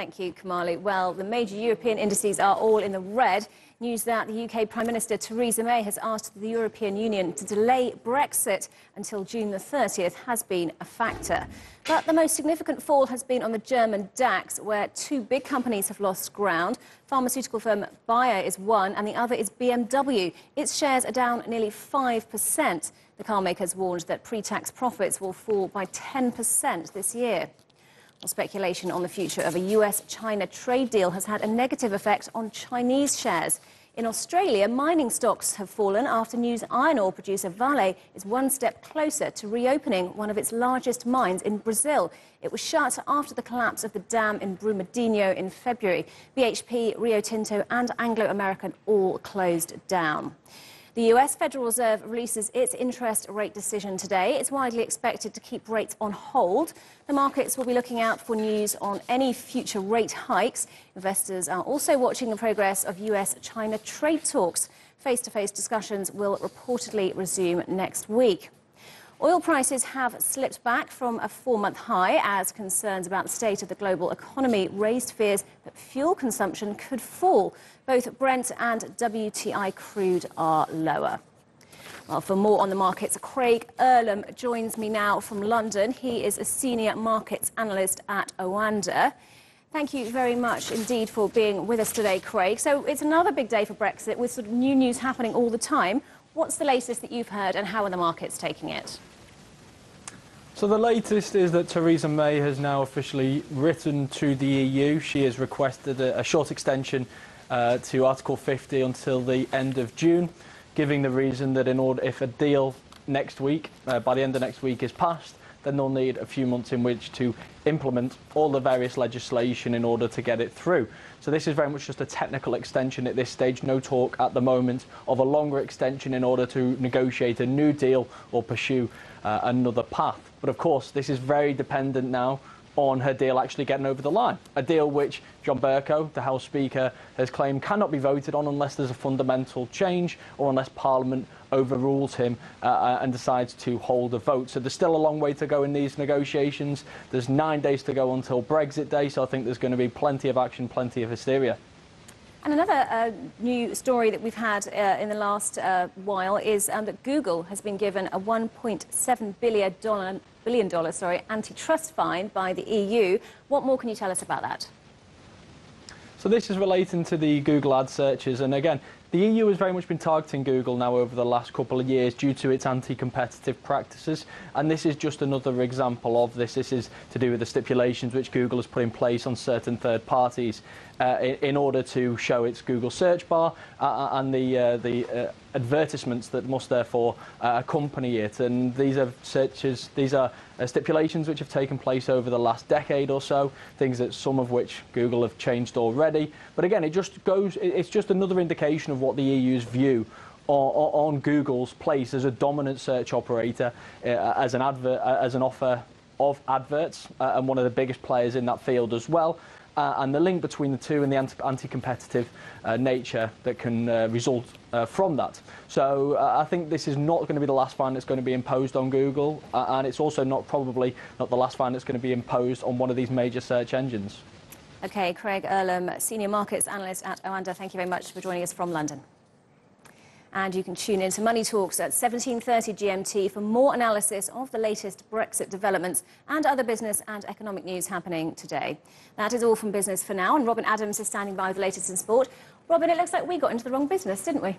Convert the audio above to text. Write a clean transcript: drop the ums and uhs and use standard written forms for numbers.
Thank you, Kamali. Well, the major European indices are all in the red. News that the UK Prime Minister Theresa May has asked the European Union to delay Brexit until June the 30th has been a factor. But the most significant fall has been on the German DAX, where two big companies have lost ground. Pharmaceutical firm Dwyer is one, and the other is BMW. Its shares are down nearly 5%. The car makers warned that pre-tax profits will fall by 10% this year. Well, speculation on the future of a US-China trade deal has had a negative effect on Chinese shares. In Australia, mining stocks have fallen after news iron ore producer Vale is one step closer to reopening one of its largest mines in Brazil. It was shut after the collapse of the dam in Brumadinho in February. BHP, Rio Tinto and Anglo American all closed down. The US Federal Reserve releases its interest rate decision today. It's widely expected to keep rates on hold. The markets will be looking out for news on any future rate hikes. Investors are also watching the progress of US-China trade talks. Face-to-face discussions will reportedly resume next week. Oil prices have slipped back from a 4-month high as concerns about the state of the global economy raised fears that fuel consumption could fall. Both Brent and WTI crude are lower. Well, for more on the markets, Craig Earlham joins me now from London. He is a senior markets analyst at Oanda. Thank you very much indeed for being with us today, Craig. So it's another big day for Brexit with sort of new news happening all the time. What's the latest that you've heard and how are the markets taking it? So the latest is that Theresa May has now officially written to the EU. She has requested a short extension to Article 50 until the end of June, giving the reason that if a deal next week, by the end of next week, is passed, then they'll need a few months in which to implement all the various legislation in order to get it through. So this is very much just a technical extension at this stage. No talk at the moment of a longer extension in order to negotiate a new deal or pursue another path. But of course, this is very dependent now on her deal actually getting over the line. A deal which John Bercow, the House Speaker, has claimed cannot be voted on unless there's a fundamental change or unless Parliament overrules him and decides to hold a vote. So there's still a long way to go in these negotiations. There's 9 days to go until Brexit Day, so I think there's going to be plenty of action, plenty of hysteria. And another new story that we've had in the last while is that Google has been given a $1.7 billion antitrust fine by the EU. What more can you tell us about that? So this is relating to the Google ad searches, and again, the EU has very much been targeting Google now over the last couple of years due to its anti-competitive practices, and this is just another example of this. This is to do with the stipulations which Google has put in place on certain third parties in order to show its Google search bar and the advertisements that must therefore accompany it. And these are stipulations which have taken place over the last decade or so, things that some of which Google have changed already. But again, it's just another indication of what the EU's view on Google's place as a dominant search operator, as an offer of adverts, and one of the biggest players in that field as well. And the link between the two and the anti-competitive nature that can result from that. So I think this is not going to be the last fine that's going to be imposed on Google, and it's also probably not the last fine that's going to be imposed on one of these major search engines. OK, Craig Earlham, Senior Markets Analyst at Oanda, thank you very much for joining us from London. And you can tune in to Money Talks at 17:30 GMT for more analysis of the latest Brexit developments and other business and economic news happening today. That is all from business for now, and Robyn Adams is standing by with the latest in sport. Robyn, it looks like we got into the wrong business, didn't we?